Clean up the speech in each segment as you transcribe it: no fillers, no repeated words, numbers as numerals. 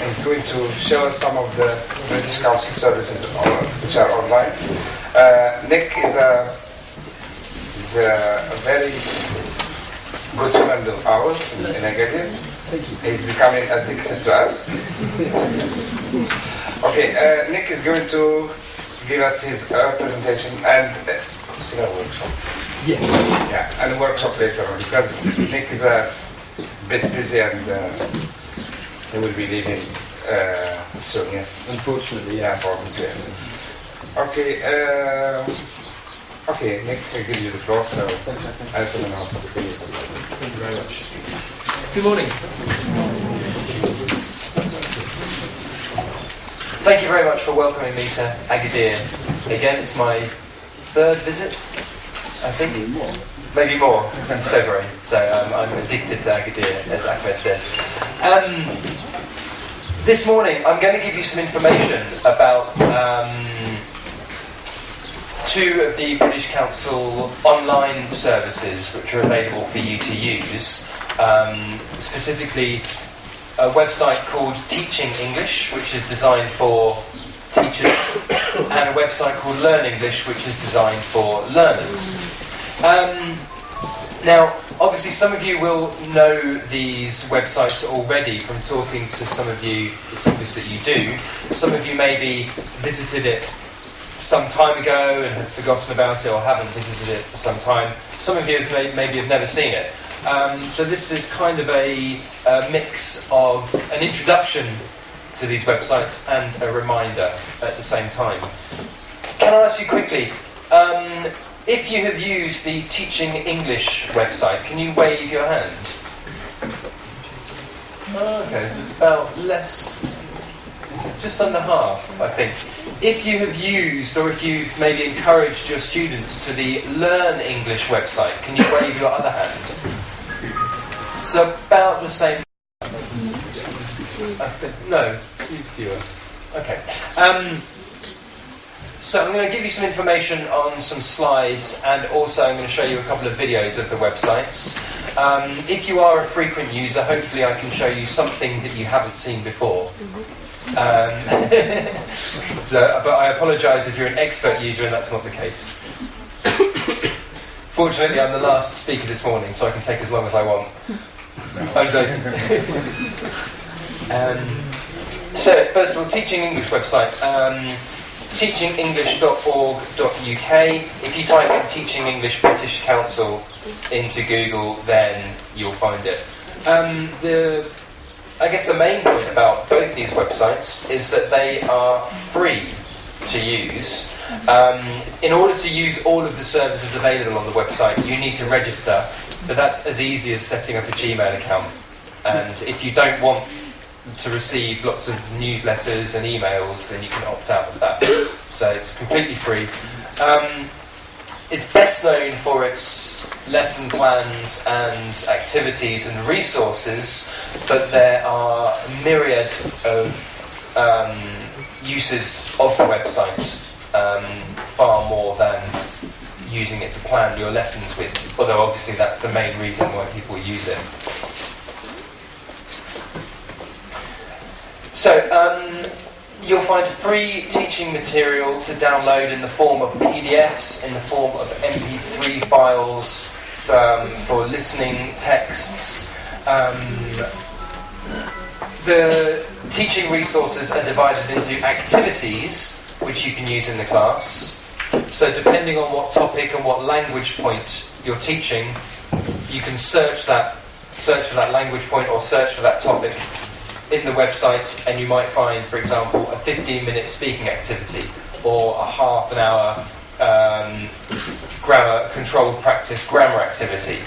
He's going to show us some of the British Council services which are online. Nick is a very good friend of ours in Agadir. He's becoming addicted to us. Okay, Nick is going to give us his presentation and still a workshop. Yeah, and a workshop later on because Nick is a bit busy and he will be leaving soon. Yes, unfortunately. Yeah, unfortunately. Yes. Okay, Nick, I give you the floor. So I have someone else. Thank you very much. Good morning. Thank you very much for welcoming me to Agadir. Again, it's my third visit, I think. Maybe more, since February. So I'm addicted to Agadir, as Ahmed said. This morning, I'm going to give you some information about two of the British Council online services which are available for you to use. Specifically, a website called Teaching English, which is designed for teachers, and a website called Learn English, which is designed for learners. Now, obviously, some of you will know these websites already from talking to some of you. It's obvious that you do. Some of you maybe visited it some time ago and have forgotten about it or haven't visited it for some time. Some of you maybe have never seen it. So this is kind of a mix of an introduction to these websites and a reminder at the same time. Can I ask you quickly, if you have used the Teaching English website, can you wave your hand? Okay, so it's about just under half, I think. If you have used, or if you've maybe encouraged your students to the Learn English website, can you wave your other hand? So about the same. No, fewer. Okay. So I'm going to give you some information on some slides, and also I'm going to show you a couple of videos of the websites. If you are a frequent user, hopefully I can show you something that you haven't seen before. But I apologise if you're an expert user and that's not the case. Fortunately, I'm the last speaker this morning, so I can take as long as I want. I'm joking. So, first of all, Teaching English website. teachingenglish.org.uk. If you type in Teaching English British Council into Google, then you'll find it. I guess the main point about both these websites is that they are free to use. In order to use all of the services available on the website, you need to register, but that's as easy as setting up a Gmail account. And if you don't want to receive lots of newsletters and emails, then you can opt out of that. So it's completely free. It's best known for its lesson plans and activities and resources, but there are a myriad of uses of the website, far more than using it to plan your lessons with, although obviously that's the main reason why people use it. So, you'll find free teaching material to download in the form of PDFs, in the form of MP3 files for listening texts. The teaching resources are divided into activities, which you can use in the class. So depending on what topic and what language point you're teaching, you can search for that language point or search for that topic in the website, and you might find, for example, a 15-minute speaking activity or a half an hour controlled practice grammar activity.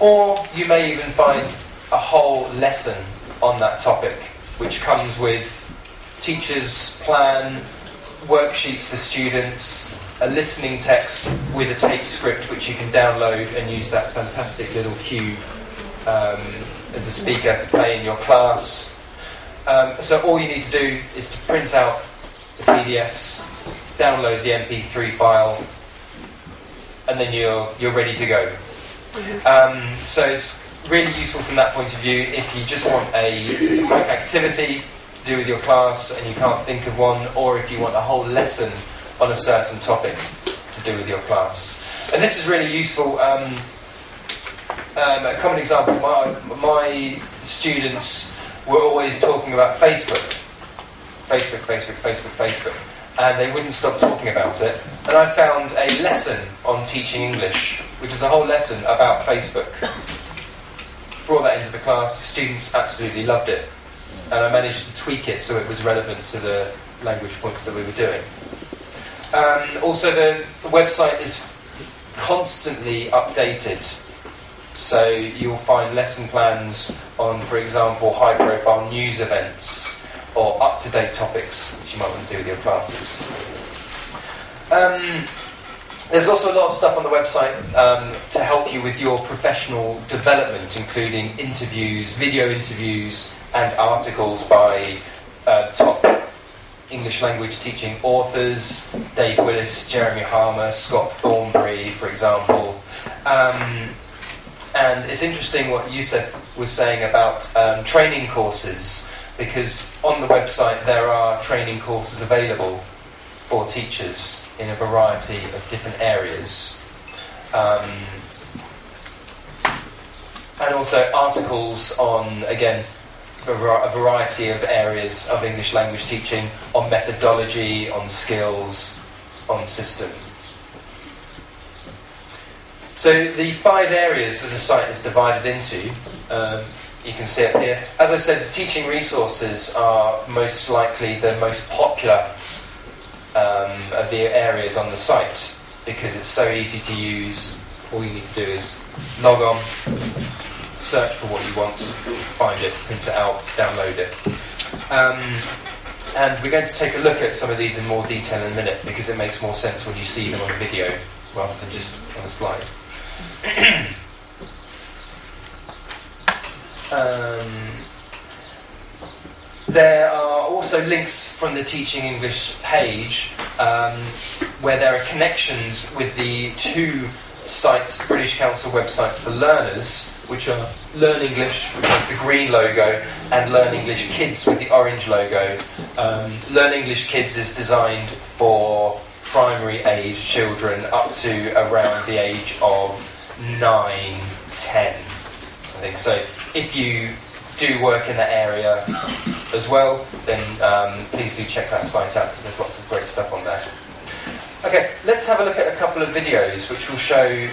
Or you may even find a whole lesson on that topic, which comes with teacher's plan, worksheets for students, a listening text with a tape script which you can download and use that fantastic little cube as a speaker to play in your class. So all you need to do is to print out the PDFs, download the MP3 file, and then you're ready to go. So it's really useful from that point of view. If you just want a quick activity, do with your class and you can't think of one, or if you want a whole lesson on a certain topic to do with your class. And this is really useful. A common example, my students were always talking about Facebook, and they wouldn't stop talking about it. And I found a lesson on teaching English, which is a whole lesson about Facebook. Brought that into the class, students absolutely loved it, and I managed to tweak it so it was relevant to the language points that we were doing. Also, the website is constantly updated, so you'll find lesson plans on, for example, high-profile news events or up-to-date topics which you might want to do with your classes. There's also a lot of stuff on the website to help you with your professional development, including interviews, video interviews, and articles by top English language teaching authors, Dave Willis, Jeremy Harmer, Scott Thornberry, for example. And it's interesting what Youssef was saying about training courses, because on the website there are training courses available for teachers in a variety of different areas. And also articles on, again, a variety of areas of English language teaching, on methodology, on skills, on systems. So the 5 areas that the site is divided into, you can see up here. As I said, the teaching resources are most likely the most popular of the areas on the site, because it's so easy to use. All you need to do is log on, search for what you want, find it, print it out, download it. And we're going to take a look at some of these in more detail in a minute, because it makes more sense when you see them on a video rather than just on a slide. There are also links from the Teaching English page where there are connections with the 2 sites, British Council websites for learners, which are Learn English, which has the green logo, and Learn English Kids with the orange logo. Learn English Kids is designed for primary age children up to around the age of 9, 10, I think. So if you do work in that area as well, then please do check that site out, because there's lots of great stuff on there. Okay, let's have a look at a couple of videos which will show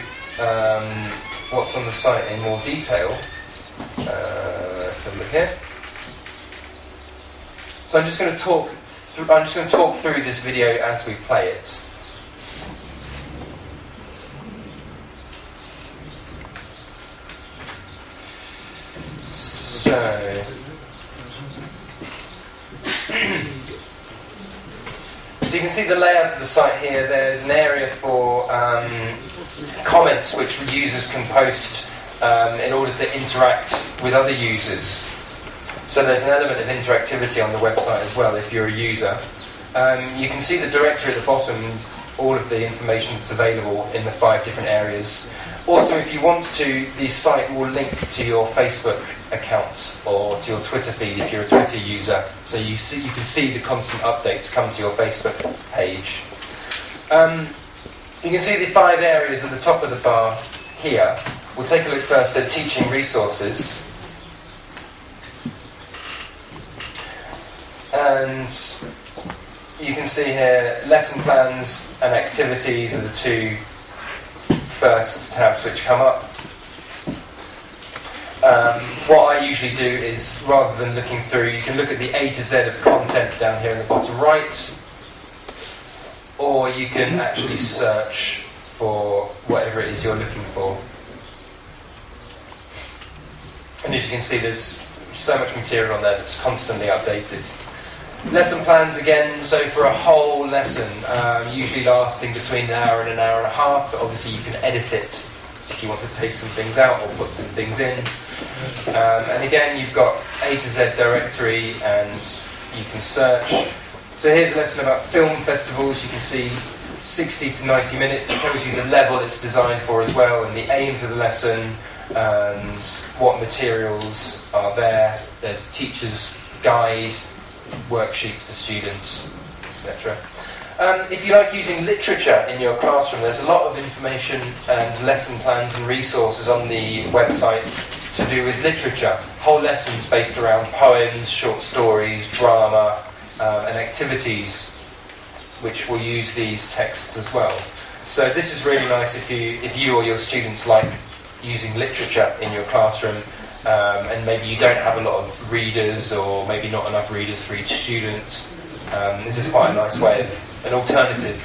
what's on the site in more detail. Let's have a look here. So I'm just going to talk through this video as we play it. So you can see the layout of the site here. There's an area for comments which users can post in order to interact with other users. So there's an element of interactivity on the website as well if you're a user. You can see the directory at the bottom, all of the information that's available in the 5 different areas. Also, if you want to, the site will link to your Facebook account or to your Twitter feed if you're a Twitter user, so you can see the constant updates come to your Facebook page. You can see the 5 areas at the top of the bar here. We'll take a look first at teaching resources. And you can see here lesson plans and activities are the 2 first tabs which come up. What I usually do is, rather than looking through, you can look at the A to Z of content down here in the bottom right, or you can actually search for whatever it is you're looking for. And as you can see, there's so much material on there that's constantly updated. Lesson plans again, so for a whole lesson, usually lasting between an hour and a half, but obviously you can edit it if you want to take some things out or put some things in. And again, you've got A to Z directory and you can search. So here's a lesson about film festivals. You can see 60 to 90 minutes. It tells you the level it's designed for as well, and the aims of the lesson, and what materials are there. There's a teacher's guide worksheets for students, etc. If you like using literature in your classroom, there's a lot of information and lesson plans and resources on the website to do with literature. Whole lessons based around poems, short stories, drama, and activities which will use these texts as well. So this is really nice if you or your students like using literature in your classroom, and maybe you don't have a lot of readers, or maybe not enough readers for each student. This is quite a nice way of, an alternative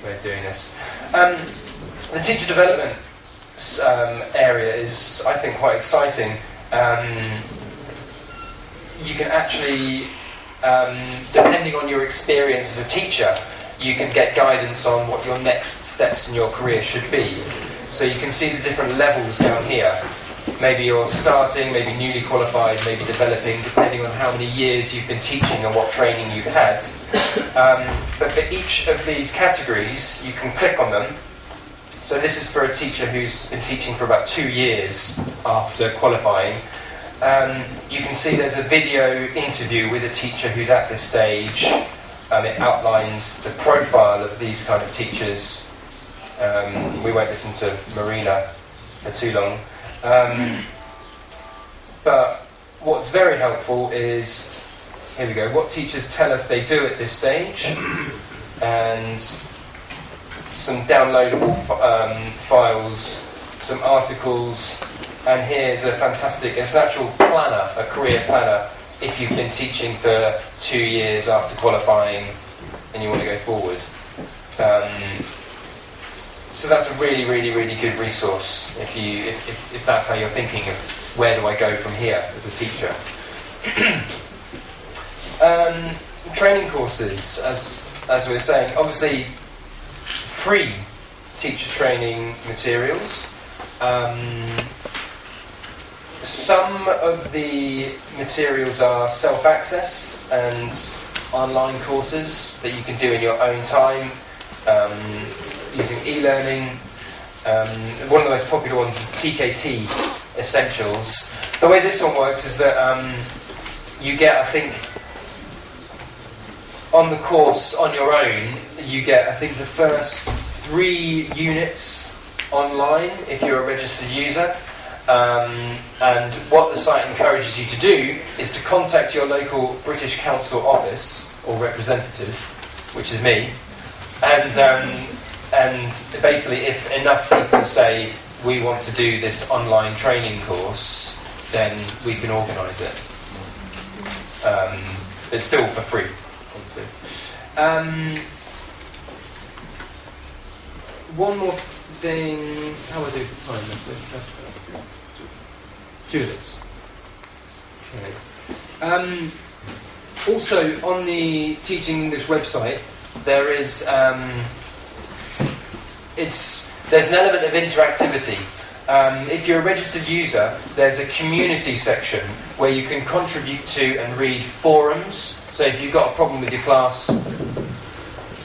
way of doing this. The teacher development area is, I think, quite exciting. You can actually, depending on your experience as a teacher, you can get guidance on what your next steps in your career should be. So you can see the different levels down here. Maybe you're starting, maybe newly qualified, maybe developing, depending on how many years you've been teaching and what training you've had. But for each of these categories, you can click on them. So this is for a teacher who's been teaching for about 2 years after qualifying. You can see there's a video interview with a teacher who's at this stage. It outlines the profile of these kind of teachers. We won't listen to Marina for too long. But what's very helpful is, here we go, what teachers tell us they do at this stage, and some downloadable files, some articles, and here's a fantastic, it's an actual planner, a career planner, if you've been teaching for 2 years after qualifying and you want to go forward. So that's a really, really, really good resource if that's how you're thinking of where do I go from here as a teacher. Training courses, as we were saying, obviously free teacher training materials. Some of the materials are self-access and online courses that you can do in your own time, using e-learning. One of the most popular ones is Tkt Essentials. The way this one works is that you get, I think, on the course on your own, you get, I think, the first 3 units online if you're a registered user. And what the site encourages you to do is to contact your local British Council office or representative, which is me, and basically if enough people say we want to do this online training course, then we can organise it. It's still for free, obviously. One more thing, how do I do for time? 2 minutes. Okay. Also, on the Teaching English website, there is there's an element of interactivity. If you're a registered user, there's a community section where you can contribute to and read forums. So if you've got a problem with your class,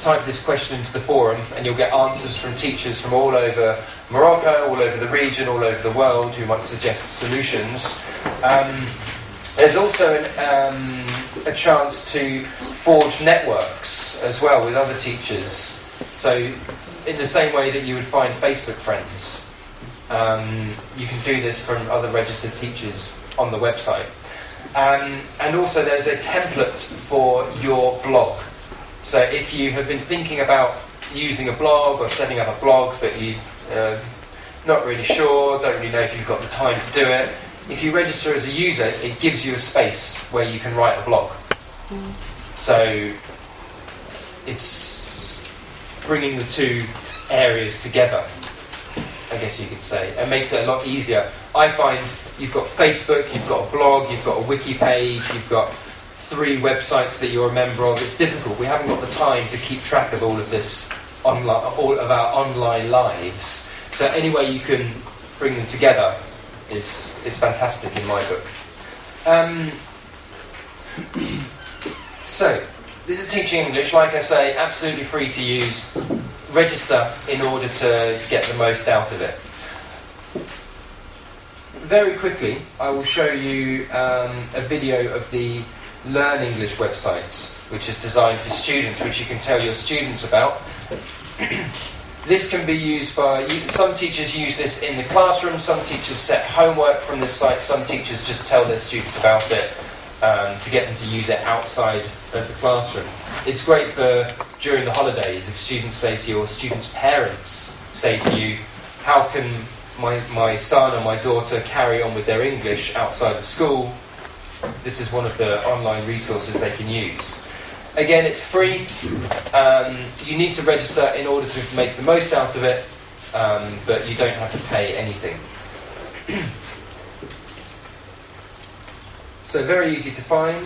type this question into the forum and you'll get answers from teachers from all over Morocco, all over the region, all over the world, who might suggest solutions. There's also a chance to forge networks as well with other teachers. So in the same way that you would find Facebook friends, you can do this from other registered teachers on the website. And also there's a template for your blog. So if you have been thinking about using a blog or setting up a blog, but you're not really sure, don't really know if you've got the time to do it, if you register as a user, it gives you a space where you can write a blog. So it's bringing the 2 areas together, I guess you could say. It makes it a lot easier. I find you've got Facebook, you've got a blog, you've got a wiki page, you've got 3 websites that you're a member of. It's difficult. We haven't got the time to keep track of all of this, all of our online lives. So any way you can bring them together is fantastic in my book. So this is Teaching English. Like I say, absolutely free to use. Register in order to get the most out of it. Very quickly, I will show you a video of the Learn English website, which is designed for students, which you can tell your students about. This can be used by, some teachers use this in the classroom, some teachers set homework from this site, some teachers just tell their students about it to get them to use it outside of the classroom. It's great for during the holidays if students say to you, or students' parents say to you, how can my son or my daughter carry on with their English outside of school? This is one of the online resources they can use. Again, it's free. You need to register in order to make the most out of it, but you don't have to pay anything. So very easy to find.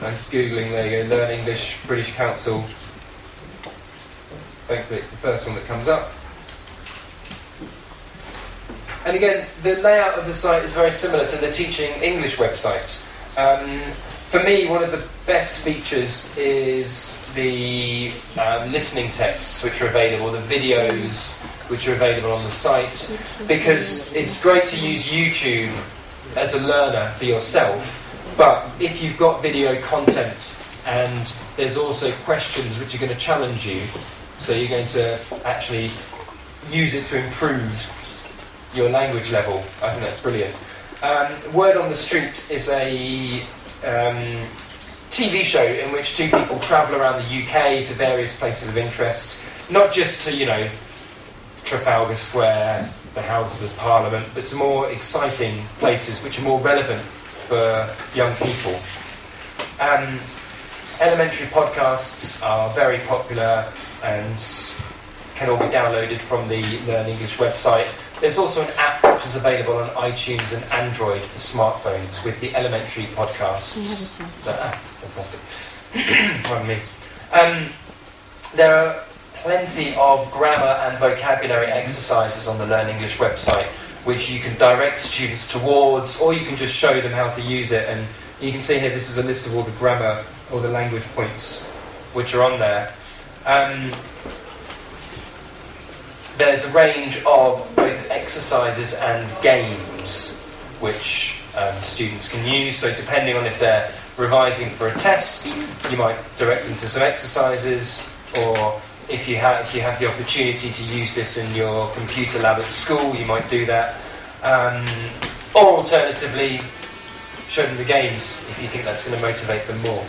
I'm just Googling, there you go, Learn English, British Council. Thankfully it's the first one that comes up. And again, the layout of the site is very similar to the Teaching English website. For me, one of the best features is the listening texts which are available, the videos which are available on the site, because it's great to use YouTube as a learner for yourself, but if you've got video content and there's also questions which are going to challenge you, so you're going to actually use it to improve your language level, I think that's brilliant. Word on the Street is a TV show in which two people travel around the UK to various places of interest, not just to, Trafalgar Square, the Houses of Parliament, but to more exciting places which are more relevant for young people. Elementary podcasts are very popular and can all be downloaded from the Learn English website. There's also an app which is available on iTunes and Android for smartphones with the elementary podcasts. Fantastic. Pardon me. There are plenty of grammar and vocabulary exercises on the Learn English website which you can direct students towards, or you can just show them how to use it. And you can see here, this is a list of all the grammar, all the language points which are on there. There's a range of both exercises and games which students can use. So depending on if they're revising for a test, you might direct them to some exercises, or if you have the opportunity to use this in your computer lab at school, you might do that. Or alternatively, show them the games if you think that's going to motivate them more.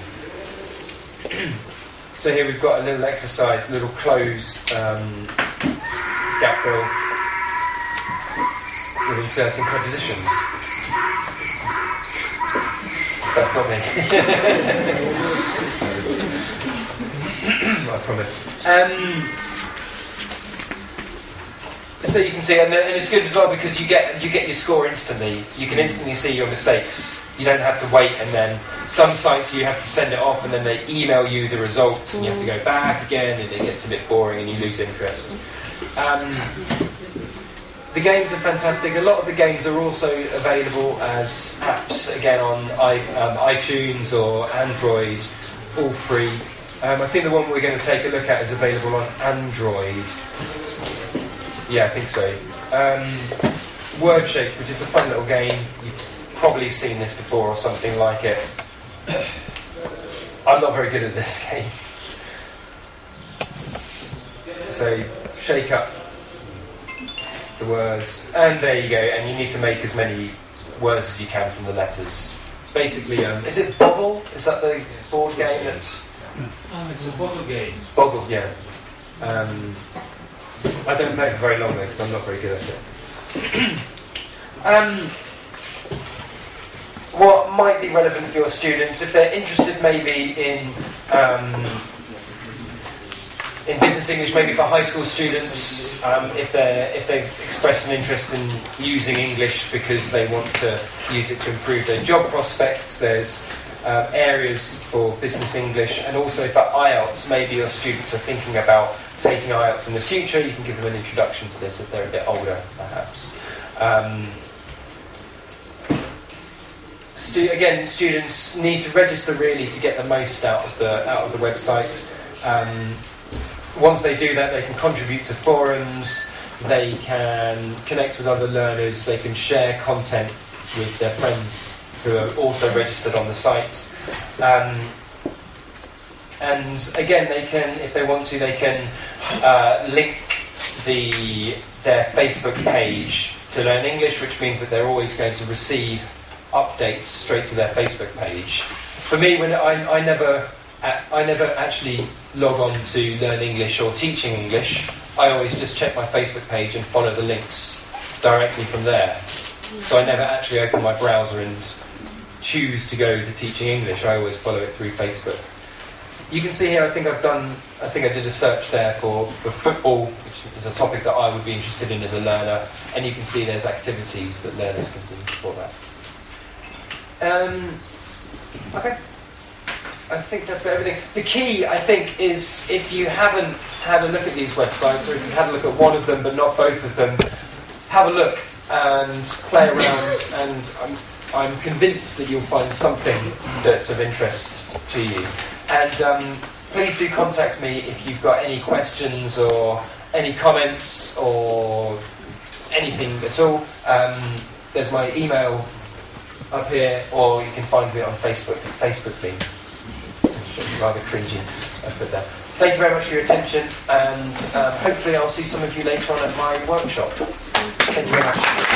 So here we've got a little exercise, a little close gap fill with inserting prepositions. That's not me. I promise. So you can see, and it's good as well because you get your score instantly. You can instantly see your mistakes. You don't have to wait, and then some sites you have to send it off, and then they email you the results, and you have to go back again, and it gets a bit boring, and you lose interest. The games are fantastic. A lot of the games are also available as apps, again on iTunes or Android, all free. I think the one we're going to take a look at is available on Android. Yeah, I think so. WordShape, which is a fun little game. You've probably seen this before or something like it. I'm not very good at this game. So shake up the words, and there you go, and you need to make as many words as you can from the letters. It's basically, is it Boggle? Is that the board game that's... It's a bottle game. Boggle, yeah. I don't play it for very long though, because I'm not very good at it. What might be relevant for your students, if they're interested maybe in business English, maybe for high school students, if they've expressed an interest in using English because they want to use it to improve their job prospects, there's areas for business English, and also for IELTS. Maybe your students are thinking about taking IELTS in the future. You can give them an introduction to this if they're a bit older, perhaps. Again, students need to register really to get the most out of the website. Once they do that, they can contribute to forums, they can connect with other learners, they can share content with their friends who are also registered on the site. And again, they can, if they want to, they can link their Facebook page to Learn English, which means that they're always going to receive updates straight to their Facebook page. For me, when I never actually log on to Learn English or Teaching English, I always just check my Facebook page and follow the links directly from there. So I never actually open my browser and choose to go to Teaching English. I always follow it through Facebook. You can see here, I think I did a search there for football, which is a topic that I would be interested in as a learner, and you can see there's activities that learners can do for that. Okay. I think that's about everything. The key, I think, is if you haven't had a look at these websites, or if you've had a look at one of them but not both of them, have a look and play around, and I'm convinced that you'll find something that's of interest to you. And please do contact me if you've got any questions or any comments or anything at all. There's my email up here, or you can find me on Facebook link. Rather cringy, I put that. Thank you very much for your attention, and hopefully I'll see some of you later on at my workshop. Thank you very much.